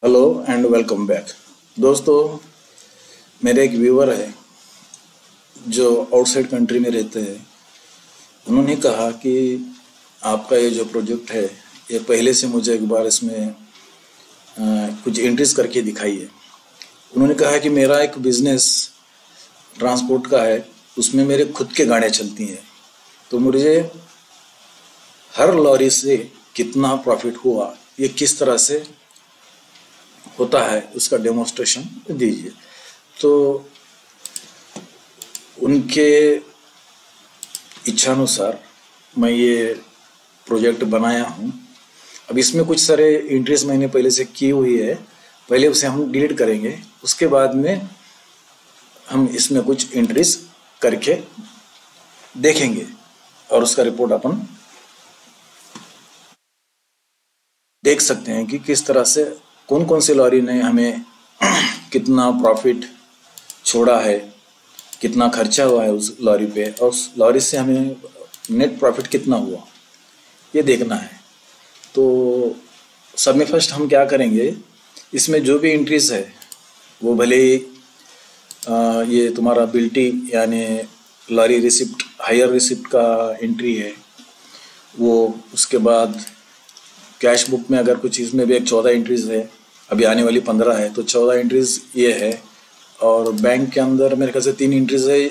Hello and welcome back. दोस्तों, मेरे एक व्यूअर है जो आउटसाइड कंट्री में रहते हैं। उन्होंने कहा कि आपका ये जो प्रोजेक्ट है ये पहले से मुझे एक बार इसमें कुछ एंट्रीज करके दिखाइए। उन्होंने कहा कि मेरा एक बिजनेस ट्रांसपोर्ट का है, उसमें मेरे खुद के गाड़ियाँ चलती हैं, तो मुझे हर लॉरी से कितना प्रॉफिट हुआ, ये किस तरह से होता है, उसका डेमोन्स्ट्रेशन दीजिए। तो उनके इच्छानुसार मैं ये प्रोजेक्ट बनाया हूँ। अब इसमें कुछ सारे एंट्रीज मैंने पहले से की हुई है, पहले उसे हम डिलीट करेंगे, उसके बाद में हम इसमें कुछ एंट्रीज करके देखेंगे और उसका रिपोर्ट अपन देख सकते हैं कि किस तरह से कौन कौन सी लॉरी ने हमें कितना प्रॉफिट छोड़ा है, कितना खर्चा हुआ है उस लॉरी पे, और उस लॉरी से हमें नेट प्रॉफिट कितना हुआ, ये देखना है। तो सब में फर्स्ट हम क्या करेंगे, इसमें जो भी एंट्रीज है वो भले ही ये तुम्हारा बिल्टी यानी लॉरी रिसिप्ट, हायर रिसिप्ट का एंट्री है वो, उसके बाद कैश बुक में अगर कुछ, इसमें भी एक 14 एंट्रीज है, अभी आने वाली 15 है, तो 14 एंट्रीज ये है। और बैंक के अंदर मेरे ख्याल से 3 एंट्रीज है,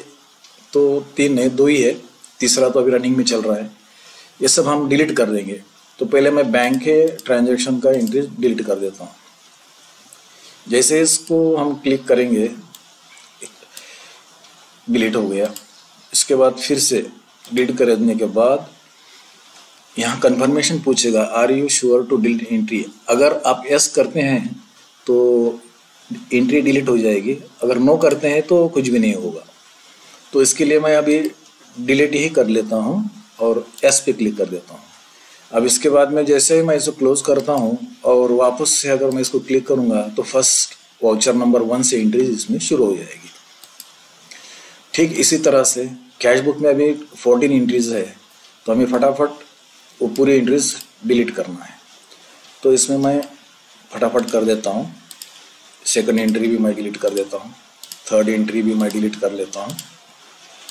तो 3 नहीं 2 ही है, तीसरा तो अभी रनिंग में चल रहा है। ये सब हम डिलीट कर देंगे। तो पहले मैं बैंक के ट्रांजैक्शन का एंट्री डिलीट कर देता हूँ। जैसे इसको हम क्लिक करेंगे, डिलीट हो गया। इसके बाद फिर से डिलीट कर देने के बाद यहाँ कंफर्मेशन पूछेगा, are you sure to delete entry. अगर आप यस करते हैं तो एंट्री डिलीट हो जाएगी, अगर नो करते हैं तो कुछ भी नहीं होगा। तो इसके लिए मैं अभी डिलीट ही कर लेता हूँ और यस पे क्लिक कर देता हूँ। अब इसके बाद में जैसे ही मैं इसे क्लोज करता हूँ और वापस से अगर मैं इसको क्लिक करूँगा तो फर्स्ट वाउचर नंबर 1 से एंट्री इसमें शुरू हो जाएगी। ठीक इसी तरह से कैश बुक में अभी 14 एंट्रीज है, तो हमें फटाफट वो पूरी एंट्रीज डिलीट करना है। तो इसमें मैं फटाफट कर देता हूँ। सेकंड एंट्री भी मैं डिलीट कर देता हूँ, थर्ड एंट्री भी मैं डिलीट कर लेता हूँ,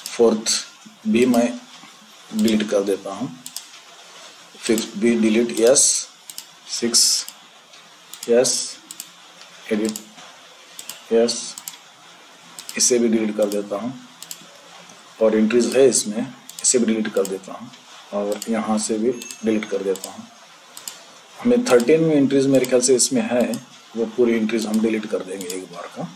फोर्थ भी मैं डिलीट कर देता हूँ, फिफ्थ भी delete, yes, 6 yes, edit yes, इसे भी डिलीट कर देता हूँ। और एंट्रीज है इसमें, इसे भी डिलीट कर देता हूँ और यहाँ से भी डिलीट कर देता हूँ। हमें 13 एंट्रीज मेरे ख्याल से इसमें है, वो पूरी एंट्रीज हम डिलीट कर देंगे एक बार का।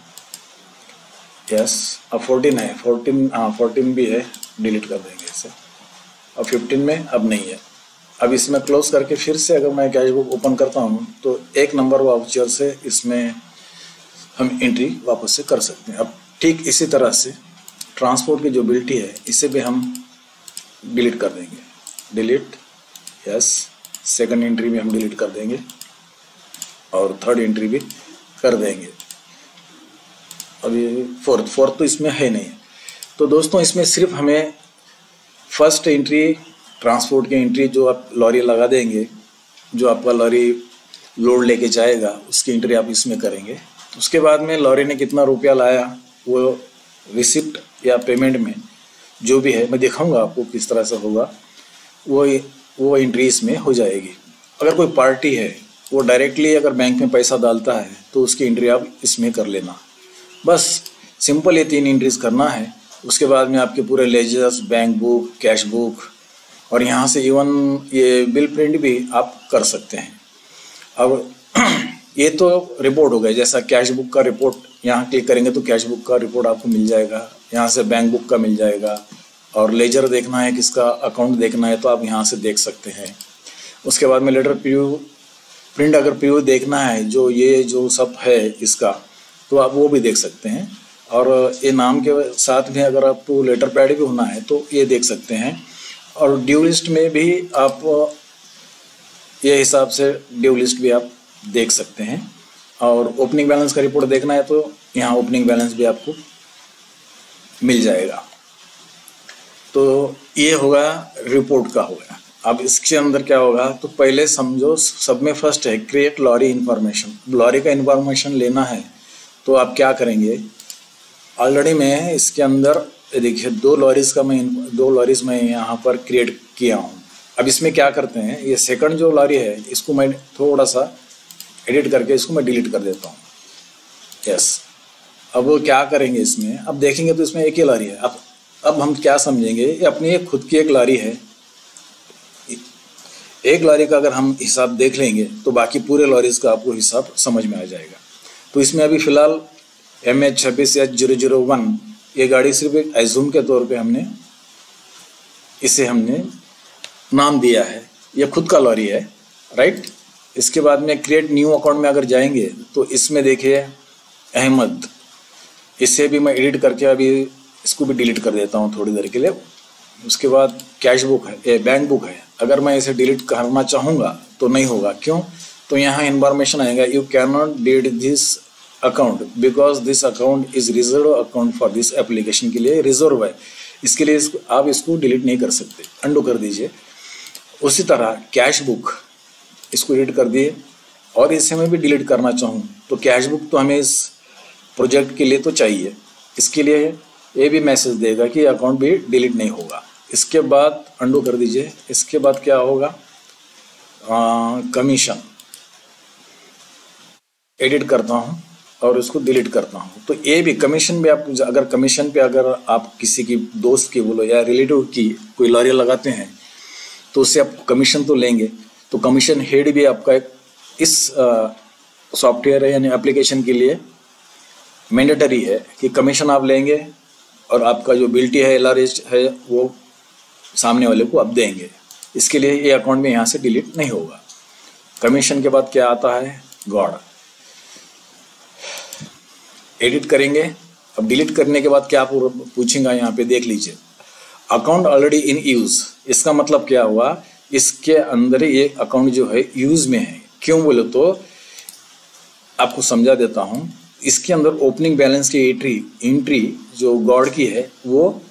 यस, अब 14 है, 14 भी है, डिलीट कर देंगे इसे। अब 15 में अब नहीं है। अब इसमें क्लोज करके फिर से अगर मैं कैश बुक ओपन करता हूँ तो 1 नंबर वाउचर से इसमें हम एंट्री वापस से कर सकते हैं। अब ठीक इसी तरह से ट्रांसपोर्ट की जो बिल्टी है इसे भी हम डिलीट कर देंगे। डिलीट, यस, सेकंड एंट्री भी हम डिलीट कर देंगे और थर्ड एंट्री भी कर देंगे। अभी फोर्थ तो इसमें है नहीं। तो दोस्तों, इसमें सिर्फ हमें फर्स्ट एंट्री, ट्रांसपोर्ट की एंट्री जो आप लॉरी लगा देंगे, जो आपका लॉरी लोड लेके जाएगा उसकी एंट्री आप इसमें करेंगे। उसके बाद में लॉरी ने कितना रुपया लाया वो रिसिप्ट या पेमेंट में जो भी है मैं दिखाऊंगा आपको किस तरह से होगा, वो एंट्री इसमें हो जाएगी। अगर कोई पार्टी है वो डायरेक्टली अगर बैंक में पैसा डालता है तो उसकी एंट्री आप इसमें कर लेना। बस सिंपल ये 3 एंट्रीज करना है। उसके बाद में आपके पूरे ledgers, bank book, cash book और यहाँ से इवन ये बिल प्रिंट भी आप कर सकते हैं। अब ये तो रिपोर्ट हो गया, जैसा कैश बुक का रिपोर्ट, यहाँ क्लिक करेंगे तो कैश बुक का रिपोर्ट आपको मिल जाएगा, यहाँ से बैंक बुक का मिल जाएगा, और लेजर देखना है, किसका अकाउंट देखना है तो आप यहाँ से देख सकते हैं। उसके बाद में लेटर प्रिंट अगर प्रीव्यू देखना है, जो सब है इसका, तो आप वो भी देख सकते हैं। और ये नाम के साथ में अगर आपको लेटर पैड भी होना है तो ये देख सकते हैं। और ड्यू लिस्ट में भी आप ये हिसाब से ड्यू लिस्ट भी आप देख सकते हैं। और ओपनिंग बैलेंस का रिपोर्ट देखना है तो यहाँ ओपनिंग बैलेंस भी आपको मिल जाएगा। तो ये होगा रिपोर्ट का होगा। अब इसके अंदर क्या होगा, तो पहले समझो सब में फर्स्ट है क्रिएट लॉरी इन्फॉर्मेशन। लॉरी का इन्फॉर्मेशन लेना है तो आप क्या करेंगे, ऑलरेडी मैं इसके अंदर देखिए दो लॉरीज मैं यहाँ पर क्रिएट किया हूँ। अब इसमें क्या करते हैं, ये सेकंड जो लॉरी है इसको मैं थोड़ा सा एडिट करके इसको मैं डिलीट कर देता हूँ। यस, अब वो क्या करेंगे इसमें, अब देखेंगे तो इसमें एक ही लॉरी है। अब हम क्या समझेंगे, ये अपनी एक खुद की एक लॉरी है। एक लॉरी का अगर हम हिसाब देख लेंगे तो बाकी पूरे लॉरीज का आपको हिसाब समझ में आ जाएगा। तो इसमें अभी फिलहाल MH26H001 ये गाड़ी सिर्फ एक एज्यूम के तौर पे हमने नाम दिया है, ये खुद का लॉरी है, राइट। इसके बाद में क्रिएट न्यू अकाउंट में अगर जाएंगे तो इसमें देखिए अहमद, इसे भी मैं एडिट करके अभी इसको भी डिलीट कर देता हूँ थोड़ी देर के लिए। उसके बाद कैश बुक है, बैंक बुक है, अगर मैं इसे डिलीट करना चाहूँगा तो नहीं होगा। क्यों, तो यहाँ इन्फॉर्मेशन आएगा you can not delete this account because this account is reserve account for this application, के लिए रिजर्व है, इसके लिए आप इसको डिलीट नहीं कर सकते, अंडू कर दीजिए। उसी तरह कैश बुक, इसको एडिट कर दिए, और इसे मैं भी डिलीट करना चाहूँ तो कैश बुक तो हमें इस प्रोजेक्ट के लिए तो चाहिए, इसके लिए ये भी मैसेज देगा कि अकाउंट भी डिलीट नहीं होगा। इसके बाद अंडू कर दीजिए। इसके बाद क्या होगा, कमीशन एडिट करता हूँ और उसको डिलीट करता हूँ। तो ये भी कमीशन भी आप अगर कमीशन पे अगर आप किसी की दोस्त की बोलो या रिलेटिव की कोई लॉरी लगाते हैं तो उससे आप कमीशन तो लेंगे। तो कमीशन हेड भी आपका एक इस सॉफ्टवेयर यानी एप्लीकेशन के लिए मैंडेटरी है कि कमीशन आप लेंगे और आपका जो बिल्टी है LRH है वो सामने वाले को आप देंगे। इसके लिए ये अकाउंट में यहाँ से डिलीट नहीं होगा। कमीशन के बाद क्या आता है, गॉड, एडिट करेंगे। अब डिलीट करने के बाद क्या पूछेगा यहाँ पे देख लीजिए, अकाउंट ऑलरेडी इन यूज। इसका मतलब क्या हुआ, इसके अंदर ये अकाउंट जो है यूज में है। क्यों बोले तो आपको समझा देता हूँ, इसके अंदर ओपनिंग बैलेंस की एंट्री जो गॉड की है वो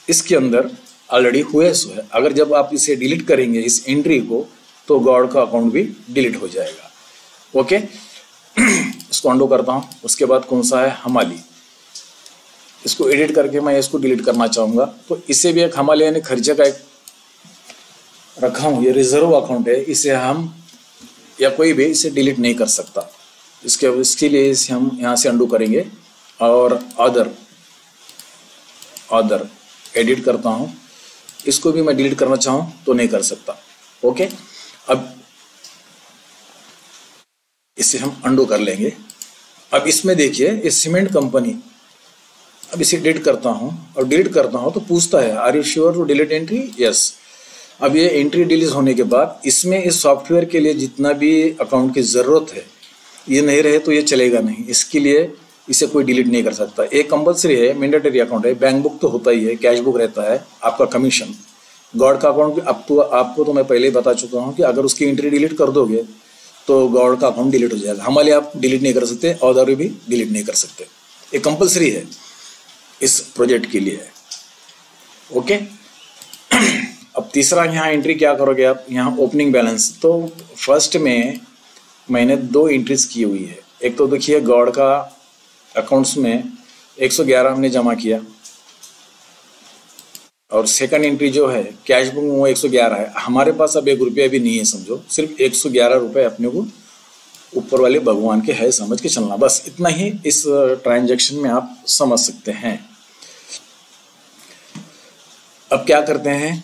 इसके अंदर ऑलरेडी हुए सो है। अगर जब आप इसे डिलीट करेंगे इस एंट्री को तो गॉड का अकाउंट भी डिलीट हो जाएगा। ओके, इसको अंडू करता हूँ। उसके बाद कौन सा है, हमाली, इसको एडिट करके मैं इसको डिलीट करना चाहूँगा तो इसे भी एक हमाली यानी खर्चे का एक रखा हूँ, ये रिजर्व अकाउंट है, इसे हम या कोई भी इसे डिलीट नहीं कर सकता। इसके लिए इसे हम यहाँ से अंडू करेंगे और अदर एडिट करता हूँ। इसको भी मैं डिलीट करना चाहूँ तो नहीं कर सकता। ओके, अब इसे हम अंडू कर लेंगे। अब इसमें देखिए ये सीमेंट कंपनी, अब इसे डिलीट करता हूँ और डिलीट करता हूँ तो पूछता है are you sure to delete entry, yes. अब ये एंट्री डिलीट होने के बाद इसमें इस सॉफ्टवेयर के लिए जितना भी अकाउंट की ज़रूरत है ये नहीं रहे तो ये चलेगा नहीं, इसके लिए इसे कोई डिलीट नहीं कर सकता। एक कंपलसरी है, मैंडेटरी अकाउंट है, बैंक बुक तो होता ही है, कैश बुक रहता है, आपका कमीशन, गॉड का अकाउंट भी। अब तो आपको तो मैं पहले ही बता चुका हूँ कि अगर उसकी एंट्री डिलीट कर दोगे तो गॉड का अकाउंट डिलीट हो जाएगा। हमारे आप डिलीट नहीं कर सकते, और भी डिलीट नहीं कर सकते, ये कंपलसरी है इस प्रोजेक्ट के लिए। ओके, अब तीसरा यहाँ एंट्री क्या करोगे आप, यहाँ ओपनिंग बैलेंस। तो फर्स्ट में मैंने 2 एंट्रीज की हुई है। एक तो देखिए गॉड का अकाउंट्स में 111 हमने जमा किया और सेकंड एंट्री जो है कैश बुक में वो 111 है। हमारे पास अब 1 रुपया भी नहीं है, समझो सिर्फ 111 रुपये अपने को ऊपर वाले भगवान के है समझ के चलना, बस इतना ही इस ट्रांजैक्शन में आप समझ सकते हैं। अब क्या करते हैं,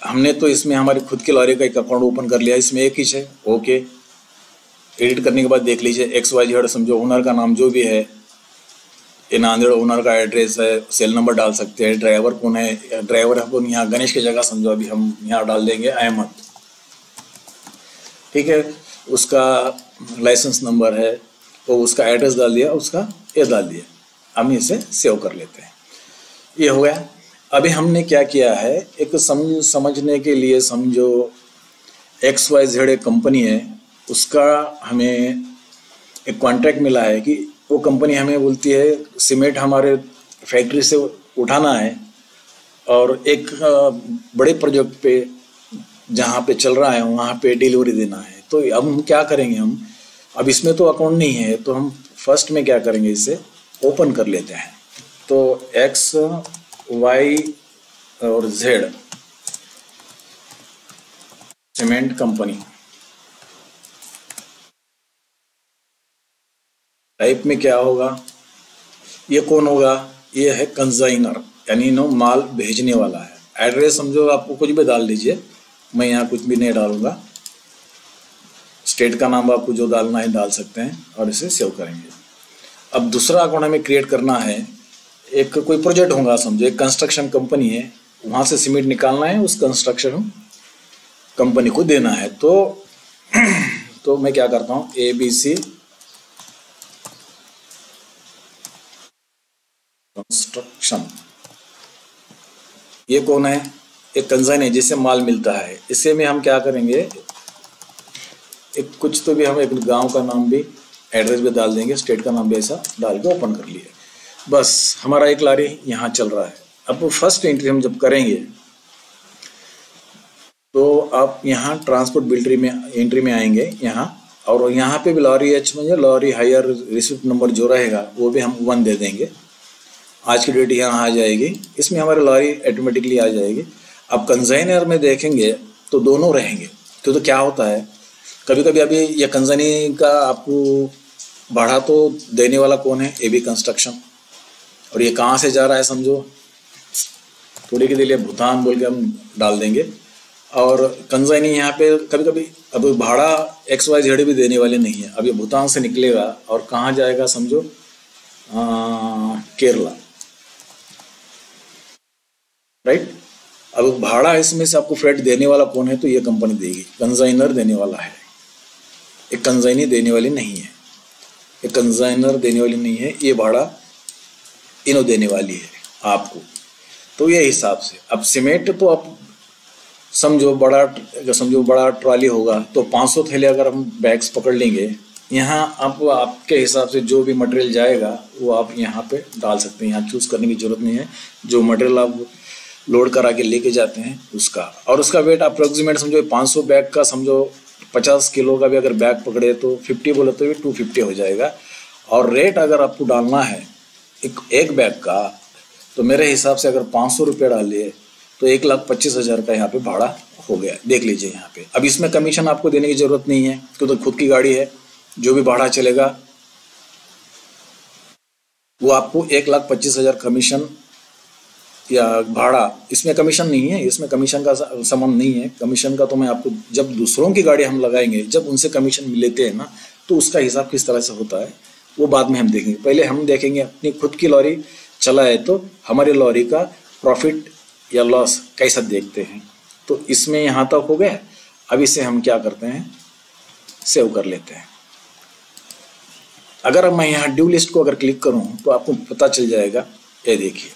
हमने तो इसमें हमारी खुद के लॉरी का एक अकाउंट ओपन कर लिया, इसमें एक ही है। ओके, एडिट करने के बाद देख लीजिए XYZ समझो ओनर का नाम जो भी है, ये नांदेड़ ओनर का एड्रेस है, सेल नंबर डाल सकते हैं, ड्राइवर कौन है, ड्राइवर अपन यहाँ गणेश की जगह समझो अभी हम यहाँ डाल देंगे अहमद, ठीक है। उसका लाइसेंस नंबर है, तो उसका एड्रेस डाल दिया, उसका ये डाल दिया, हम इसे सेव कर लेते हैं। ये हो गया। अभी हमने क्या किया है, एक समझने के लिए समझो XYZ एक कंपनी है, उसका हमें एक कॉन्ट्रैक्ट मिला है कि वो कंपनी हमें बोलती है सीमेंट हमारे फैक्ट्री से उठाना है और एक बड़े प्रोजेक्ट पे जहाँ पे चल रहा है वहाँ पे डिलीवरी देना है। तो अब हम क्या करेंगे, हम अब इसमें तो अकाउंट नहीं है, तो हम फर्स्ट में क्या करेंगे, इसे ओपन कर लेते हैं। तो एक्स वाई और जेड सीमेंट कंपनी टाइप में क्या होगा, ये कौन होगा, ये है कंजाइनर, यानी नो माल भेजने वाला है। एड्रेस समझो आपको कुछ भी डाल दीजिए, मैं यहाँ कुछ भी नहीं डालूंगा। स्टेट का नाम आपको जो डालना है डाल सकते हैं और इसे सेव करेंगे। अब दूसरा अकाउंट हमें क्रिएट करना है। एक कोई प्रोजेक्ट होगा, समझो एक कंस्ट्रक्शन कंपनी है, वहाँ से सीमेंट निकालना है, उस कंस्ट्रक्शन कंपनी को देना है। तो मैं क्या करता हूँ, ABC कंस्ट्रक्शन, ये कौन है, एक कंजाइन है जिससे माल मिलता है। इसे में हम क्या करेंगे, एक कुछ तो भी हम एक गांव का नाम भी, एड्रेस भी डाल देंगे, स्टेट का नाम भी ऐसा डाल के ओपन कर लिए। बस हमारा एक लारी यहाँ चल रहा है। अब फर्स्ट एंट्री हम जब करेंगे तो आप यहाँ ट्रांसपोर्ट बिल्ट्री में एंट्री में आएंगे यहाँ, और यहाँ पे भी लॉरी एच में लॉरी हायर रिसिप्ट नंबर जो रहेगा वो भी हम 1 दे देंगे। आज की डेट यहाँ आ जाएगी, इसमें हमारी लॉरी ऑटोमेटिकली आ जाएगी। अब कंजाइनर में देखेंगे तो दोनों रहेंगे। तो क्या होता है, कभी कभी अभी ये कंजाइनी का आपको भाड़ा तो देने वाला कौन है, AB कंस्ट्रक्शन, और ये कहाँ से जा रहा है समझो, थोड़ी के लिए भूटान बोल के हम डाल देंगे। और कंजाइनी यहाँ पे कभी कभी अब भाड़ा XYZ भी देने वाले नहीं है। अब ये भूटान से निकलेगा और कहाँ जाएगा समझो, केरला, राइट। अब भाड़ा इसमें से आपको फ्रेट देने वाला कौन है, तो ये कंपनी देगी, कंजाइनर देने वाला है, एक कंजाइनी देने वाली नहीं है, एक कंजाइनर देने वाली नहीं है, ये भाड़ा इनो देने वाली है आपको। तो ये हिसाब से अब सीमेंट तो आप समझो बड़ा ट्रॉली होगा तो 500 थैले अगर हम बैग्स पकड़ लेंगे, यहाँ आपके हिसाब से जो भी मटेरियल जाएगा वो आप यहाँ पे डाल सकते हैं। यहाँ चूज़ करने की जरूरत नहीं है, जो मटेरियल आप लोड करा के लेके जाते हैं उसका, और उसका वेट अप्रोक्सीमेट समझो 500 बैग का, समझो 50 किलो का भी अगर बैग पकड़े तो 50 बोले तो भी 250 हो जाएगा। और रेट अगर आपको डालना है एक बैग का, तो मेरे हिसाब से अगर 500 रुपये डालिए तो 1,25,000 का यहाँ पे भाड़ा हो गया। देख लीजिए यहाँ पे। अब इसमें कमीशन आपको देने की जरूरत नहीं है क्योंकि तो खुद की गाड़ी है, जो भी भाड़ा चलेगा वो आपको 1,25,000 कमीशन या भाड़ा, इसमें कमीशन नहीं है, इसमें कमीशन का संबंध नहीं है। कमीशन का तो मैं आपको, जब दूसरों की गाड़ी हम लगाएंगे, जब उनसे कमीशन लेते हैं ना, तो उसका हिसाब किस तरह से होता है वो बाद में हम देखेंगे। पहले हम देखेंगे अपनी खुद की लॉरी चला है तो हमारी लॉरी का प्रॉफिट या लॉस कैसा देखते हैं। तो इसमें यहाँ तक हो गया। अब इसे हम क्या करते हैं, सेव कर लेते हैं। अगर मैं यहाँ ड्यू लिस्ट को अगर क्लिक करूँ तो आपको पता चल जाएगा। ये देखिए,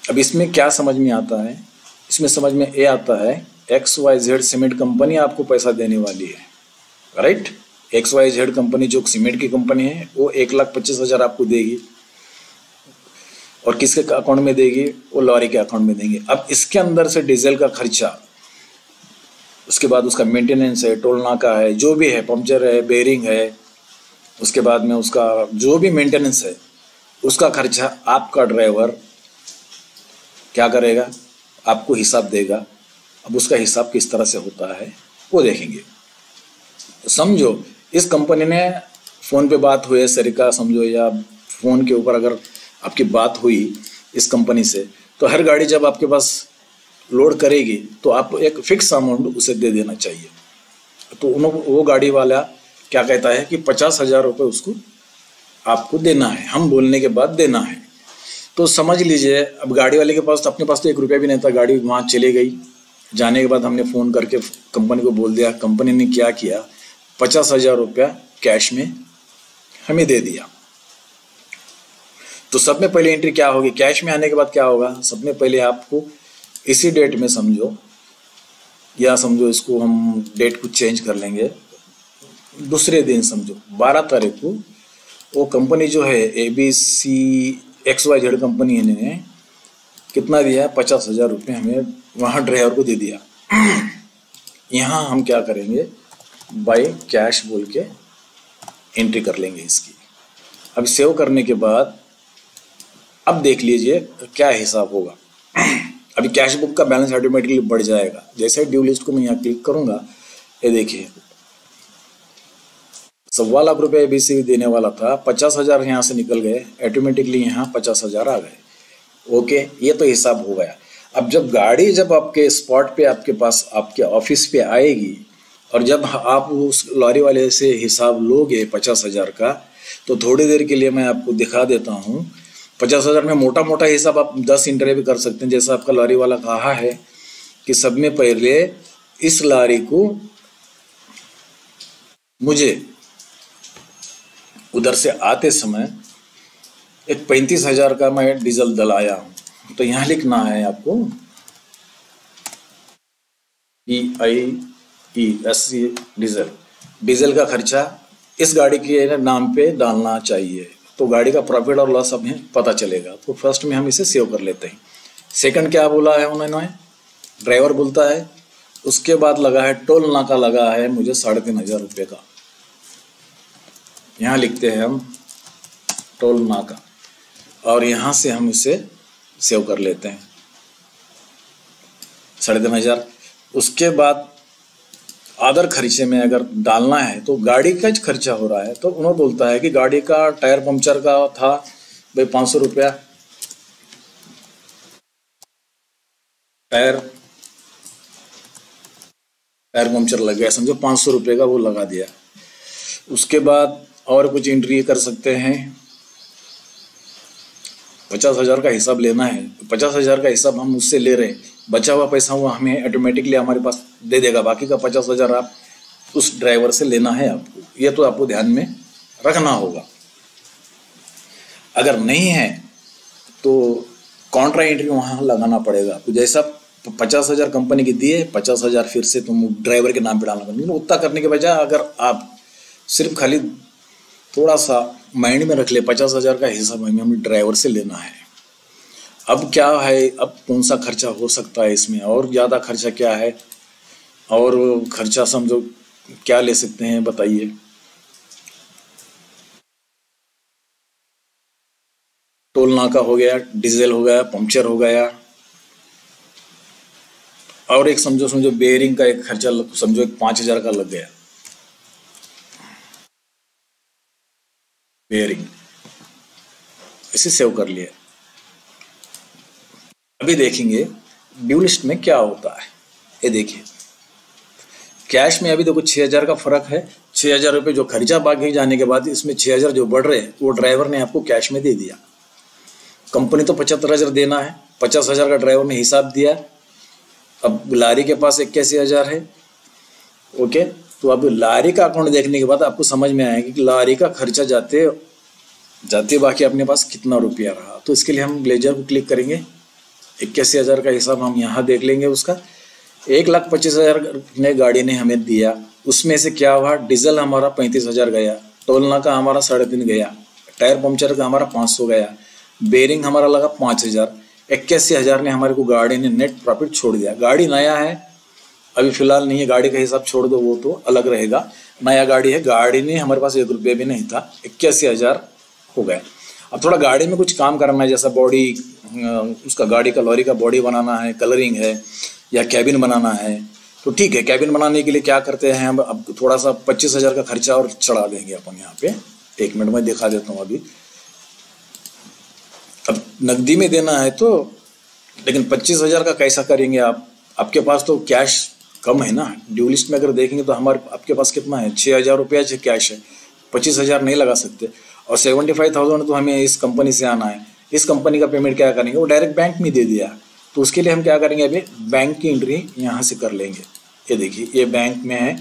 अब इसमें क्या समझ में आता है, इसमें समझ में ये आता है XYZ सीमेंट कंपनी आपको पैसा देने वाली है, राइट। XYZ कंपनी जो सीमेंट की कंपनी है वो 1,25,000 आपको देगी, और किसके अकाउंट में देगी, वो लॉरी के अकाउंट में देंगे। अब इसके अंदर से डीजल का खर्चा, उसके बाद उसका मेंटेनेंस है, टोल नाका है, जो भी है, पंचर है, बेरिंग है, उसके बाद में उसका जो भी मेंटेनेंस है उसका खर्चा आपका ड्राइवर क्या करेगा, आपको हिसाब देगा। अब उसका हिसाब किस तरह से होता है वो देखेंगे। समझो इस कंपनी ने फ़ोन पे बात हुई है सरिका, समझो, या फ़ोन के ऊपर अगर आपकी बात हुई इस कंपनी से, तो हर गाड़ी जब आपके पास लोड करेगी तो आप एक फिक्स अमाउंट उसे दे देना चाहिए। तो वो गाड़ी वाला क्या कहता है कि 50,000 रुपये उसको आपको देना है, हम बोलने के बाद देना है। तो समझ लीजिए अब गाड़ी वाले के पास, अपने पास तो 1 रुपया भी नहीं था, गाड़ी वहाँ चली गई। जाने के बाद हमने फ़ोन करके कंपनी को बोल दिया, कंपनी ने क्या किया, 50,000 रुपया कैश में हमें दे दिया। तो सब में पहले एंट्री क्या होगी, कैश में आने के बाद क्या होगा, सब में पहले आपको इसी डेट में समझो, या समझो इसको हम डेट कुछ चेंज कर लेंगे, दूसरे दिन समझो 12 तारीख को वो कंपनी जो है ABC XYZ कंपनी ने कितना दिया, 50,000 रुपये हमें वहाँ ड्राइवर को दे दिया। यहाँ हम क्या करेंगे, बाय कैश बोल के एंट्री कर लेंगे इसकी। अब सेव करने के बाद अब देख लीजिए क्या हिसाब होगा। अभी कैश बुक का बैलेंस ऑटोमेटिकली बढ़ जाएगा। जैसे ड्यू लिस्ट को मैं यहाँ क्लिक करूंगा, ये देखिए 1.25 लाख रुपए एबीसी देने वाला था, 50,000 यहाँ से निकल गए, ऑटोमेटिकली यहाँ 50,000 आ गए। ओके, ये तो हिसाब हो गया। अब जब आपके स्पॉट पे आपके पास आपके ऑफिस पे आएगी और जब आप उस लॉरी वाले से हिसाब लोगे 50,000 का, तो थोड़ी देर के लिए मैं आपको दिखा देता हूँ। 50,000 में मोटा मोटा हिसाब आप 10 इंटरे भी कर सकते हैं। जैसा आपका लॉरी वाला कहा है कि सब में पहले इस लॉरी को मुझे उधर से आते समय एक 35,000 का मैं डीजल डलाया हूँ। तो यहाँ लिखना है आपको EIESC डीजल का खर्चा इस गाड़ी के नाम पे डालना चाहिए, तो गाड़ी का प्रॉफिट और लॉस हमें पता चलेगा। तो फर्स्ट में हम इसे सेव कर लेते हैं। सेकंड क्या बोला है उन्होंने, ड्राइवर बोलता है, उसके बाद लगा है टोल नाका लगा है मुझे 3,500 रुपये का। यहाँ लिखते हैं हम टोल नाका और यहाँ से हम इसे सेव कर लेते हैं 3,500। उसके बाद अदर खर्चे में अगर डालना है तो गाड़ी का खर्चा हो रहा है, तो उन्होंने बोलता है कि गाड़ी का टायर पंक्चर का था भाई 500 रुपया, टायर पंक्चर लग गया, समझो 500 रुपये का वो लगा दिया। उसके बाद और कुछ एंट्री कर सकते हैं। 50,000 का हिसाब लेना है, 50,000 का हिसाब हम उससे ले रहे हैं, बचा हुआ पैसा हुआ हमें ऑटोमेटिकली हमारे पास दे देगा। बाकी का 50,000 आप उस ड्राइवर से लेना है आपको, ये तो आपको ध्यान में रखना होगा। अगर नहीं है तो कॉन्ट्रा एंट्री वहाँ लगाना पड़ेगा आपको। जैसा 50,000 कंपनी की दिए, 50,000 फिर से तुम ड्राइवर के नाम पे डालना पड़ेगा। उतना करने के बजाय अगर आप सिर्फ खाली थोड़ा सा माइंड में रख ले 50,000 का हिसाब हमें ड्राइवर से लेना है। अब क्या है, अब कौन सा खर्चा हो सकता है इसमें, और ज़्यादा खर्चा क्या है, और खर्चा समझो क्या ले सकते हैं बताइए। टोल नाका हो गया, डीजल हो गया, पंक्चर हो गया, और एक समझो बेयरिंग का एक खर्चा समझो 5,000 का लग गया। बेयरिंग इसे सेव कर लिया। अभी देखेंगे ड्यू लिस्ट में क्या होता है। ये देखिए कैश में अभी देखो 6,000 का फर्क है। 6,000 रुपये जो खर्चा बाकी जाने के बाद इसमें 6,000 जो बढ़ रहे हैं वो ड्राइवर ने आपको कैश में दे दिया। कंपनी तो 75,000 देना है, 50,000 का ड्राइवर ने हिसाब दिया। अब लारी के पास 81,000 है। ओके, तो अब लारी का अकाउंट देखने के बाद आपको समझ में आएगा कि लारी का खर्चा जाते जाते बाकी अपने पास कितना रुपया रहा। तो इसके लिए हम ग्लेजर को क्लिक करेंगे, 81,000 का हिसाब हम यहाँ देख लेंगे। उसका 1,25,000 ने गाड़ी ने हमें दिया, उसमें से क्या हुआ, डीजल हमारा 35,000 गया, टोल नाका हमारा 3.5 गया, टायर पंक्चर का हमारा 500 गया, बेरिंग हमारा लगा 5,000, 81,000 ने हमारे को गाड़ी ने नेट प्रॉफिट छोड़ दिया। गाड़ी नया है, अभी फिलहाल नहीं है, गाड़ी का हिसाब छोड़ दो, वो तो अलग रहेगा। नया गाड़ी है, गाड़ी ने हमारे पास 1 रुपये भी नहीं था, 81,000 हो गए। अब थोड़ा गाड़ी में कुछ काम करना है, जैसा बॉडी उसका गाड़ी का लॉरी का बॉडी बनाना है, कलरिंग है, या कैबिन बनाना है, तो ठीक है। कैबिन बनाने के लिए क्या करते हैं हम, अब थोड़ा सा 25,000 का खर्चा और चढ़ा देंगे अपन यहाँ पे। 1 मिनट में दिखा देता हूँ अभी। अब नकदी में देना है तो, लेकिन 25,000 का कैसा करेंगे आप, आपके पास तो कैश कम है ना। ड्यू लिस्ट में अगर देखेंगे तो आपके पास कितना है, 6,000 रुपया कैश है, 25,000 नहीं लगा सकते। और 75,000 तो हमें इस कंपनी से आना है। इस कंपनी का पेमेंट क्या करेंगे, वो डायरेक्ट बैंक में दे दिया, तो उसके लिए हम क्या करेंगे, अभी बैंक की एंट्री यहाँ से कर लेंगे। ये देखिए ये बैंक में है,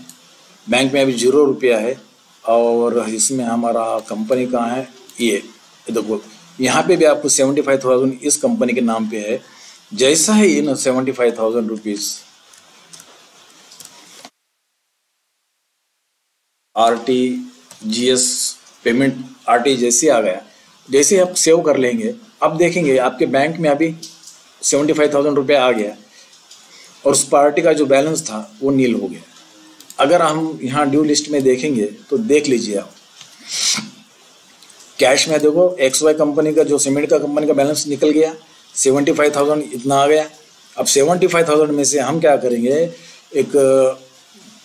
बैंक में अभी 0 रुपया है, और इसमें हमारा कंपनी कहाँ है, ये देखो यहाँ पे भी आपको 75,000 इस कंपनी के नाम पे है। जैसा है ये ना 75,000 रुपीज़ RTGS पेमेंट RT जैसे आ गया, जैसे आप सेव कर लेंगे, अब देखेंगे आपके बैंक में अभी 75,000 रुपया आ गया। और उस पार्टी का जो बैलेंस था वो नील हो गया। अगर हम यहाँ ड्यू लिस्ट में देखेंगे तो देख लीजिए आप, कैश में देखो XY कंपनी का जो सीमेंट का कंपनी का बैलेंस निकल गया, 75,000 इतना आ गया। अब 75,000 में से हम क्या करेंगे, एक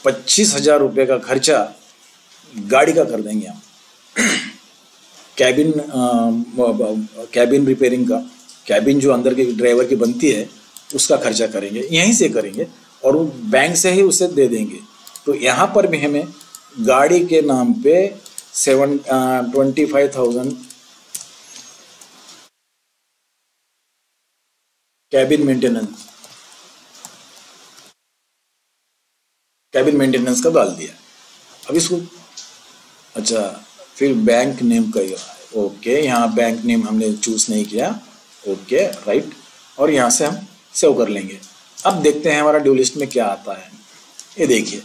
25,000 रुपये का खर्चा गाड़ी का कर देंगे हम, कैबिन रिपेयरिंग का, कैबिन जो अंदर के ड्राइवर की बनती है उसका खर्चा करेंगे, यहीं से करेंगे और वो बैंक से ही उसे दे देंगे। तो यहाँ पर भी हमें गाड़ी के नाम पे 25,000 कैबिन मेंटेनेंस का डाल दिया। अब इसको अच्छा, फिर बैंक नेम का ओके, यहाँ बैंक नेम हमने चूज नहीं किया, ओके राइट, और यहाँ से हम सेव कर लेंगे। अब देखते हैं हमारा ड्यू लिस्ट में क्या आता है। ये देखिए,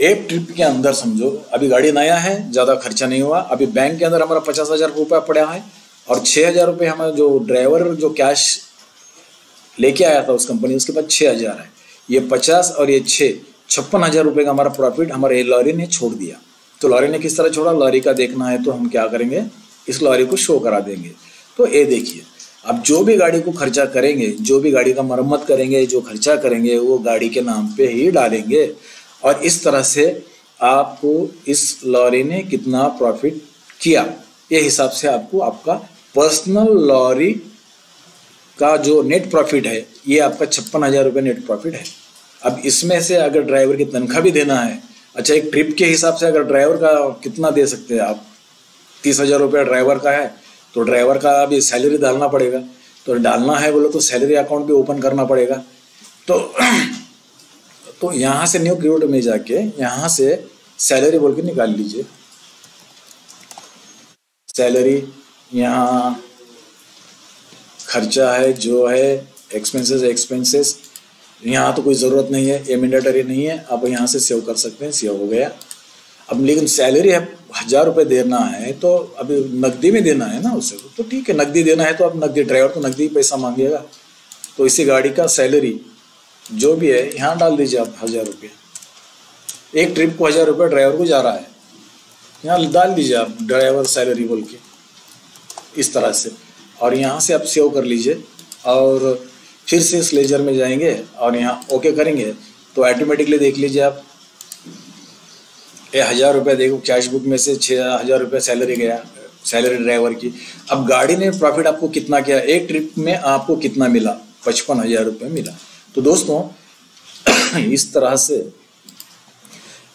एक ट्रिप के अंदर समझो अभी गाड़ी नया है, ज़्यादा खर्चा नहीं हुआ, अभी बैंक के अंदर हमारा 50,000 रुपया पड़ा है और 6,000 रुपये हमारा जो ड्राइवर जो कैश लेके आया था उस कंपनी, उसके पास 6,000 है। ये 50 और ये 6, 56,000 रुपये का हमारा प्रॉफिट हमारे लॉरी ने छोड़ दिया। तो लॉरी ने किस तरह छोड़ा, लॉरी का देखना है तो हम क्या करेंगे, इस लॉरी को शो करा देंगे। तो ये देखिए, अब जो भी गाड़ी को खर्चा करेंगे, जो भी गाड़ी का मरम्मत करेंगे, जो खर्चा करेंगे वो गाड़ी के नाम पे ही डालेंगे और इस तरह से आपको इस लॉरी ने कितना प्रॉफिट किया, ये हिसाब से आपको आपका पर्सनल लॉरी का जो नेट प्रॉफिट है, ये आपका 56,000 रुपये नेट प्रॉफिट है। अब इसमें से अगर ड्राइवर की तनख्वाह भी देना है, अच्छा एक ट्रिप के हिसाब से अगर ड्राइवर का कितना दे सकते हैं आप, 30,000 रुपया ड्राइवर का है तो ड्राइवर का अभी सैलरी डालना पड़ेगा, तो डालना है बोलो तो सैलरी अकाउंट भी ओपन करना पड़ेगा। तो यहाँ से न्यू क्रिएट में जाके यहाँ से सैलरी बोल के निकाल लीजिए, सैलरी, यहाँ खर्चा है जो है एक्सपेंसेस, यहाँ तो कोई ज़रूरत नहीं है, ये मैंडेटरी नहीं है, आप यहाँ से सेव कर सकते हैं, सेव हो गया। अब लेकिन सैलरी है 1,000 रुपये देना है तो अभी नकदी में देना है ना उसे, तो ठीक है नकदी देना है तो अब नकदी, ड्राइवर तो नकदी पैसा मांगेगा, तो इसी गाड़ी का सैलरी जो भी है यहाँ डाल दीजिए आप 1,000 रुपये। एक ट्रिप को 1,000 रुपये ड्राइवर को जा रहा है, यहाँ डाल दीजिए आप ड्राइवर सैलरी बोल के इस तरह से, और यहाँ से आप सेव कर लीजिए और फिर से इस लेजर में जाएंगे और यहाँ ओके करेंगे तो ऑटोमेटिकली देख लीजिए आप, ये 1,000 रुपये देखो कैश बुक में से 6,000 रुपये सैलरी गया, सैलरी ड्राइवर की। अब गाड़ी ने प्रॉफिट आपको कितना किया, एक ट्रिप में आपको कितना मिला, 55,000 रुपये मिला। तो दोस्तों इस तरह से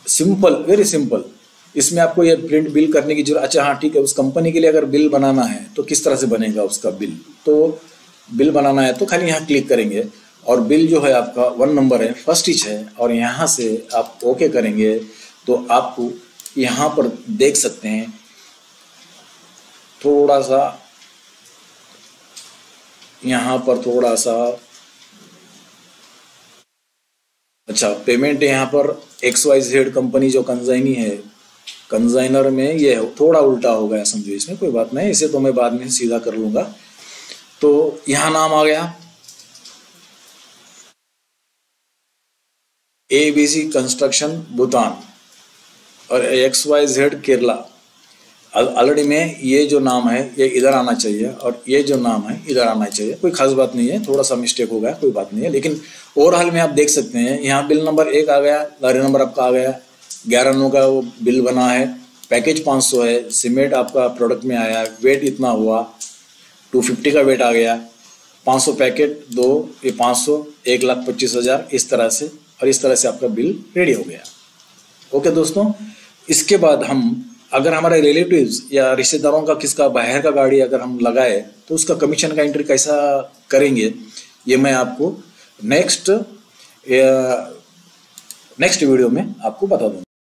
सिंपल, वेरी सिंपल, इसमें आपको ये प्रिंट बिल करने की जरूरत, अच्छा हाँ ठीक है, उस कंपनी के लिए अगर बिल बनाना है तो किस तरह से बनेगा उसका बिल, तो बिल बनाना है तो खाली यहाँ क्लिक करेंगे और बिल जो है आपका 1 नंबर है, फर्स्ट इच है, और यहाँ से आप ओके करेंगे तो आपको यहाँ पर देख सकते हैं थोड़ा सा, यहाँ पर थोड़ा सा, अच्छा पेमेंट यहाँ पर XYZ कंपनी जो कंजाइनी है, कंजाइनर में ये थोड़ा उल्टा हो गया समझो, इसमें कोई बात नहीं, इसे तो मैं बाद में सीधा कर लूँगा। तो यहाँ नाम आ गया ABC कंस्ट्रक्शन भूटान और XYZ केरला। ऑलरेडी में ये जो नाम है ये इधर आना चाहिए और ये जो नाम है इधर आना चाहिए, कोई खास बात नहीं है, थोड़ा सा मिस्टेक हो गया, कोई बात नहीं है। लेकिन ओवरऑल में आप देख सकते हैं यहाँ बिल नंबर 1 आ गया, लॉरी नंबर आपका आ गया, 11/9 का वो बिल बना है, पैकेज 500 है, सीमेंट आपका प्रोडक्ट में आया, वेट इतना हुआ, 250 का वेट आ गया, 500 पैकेट 2, ये 500, 1,25,000 इस तरह से, और इस तरह से आपका बिल रेडी हो गया। ओके दोस्तों, इसके बाद हम अगर हमारे रिलेटिव्स या रिश्तेदारों का किसका बाहर का गाड़ी अगर हम लगाए तो उसका कमीशन का एंट्री कैसा करेंगे, ये मैं आपको नेक्स्ट वीडियो में आपको बता दूंगा।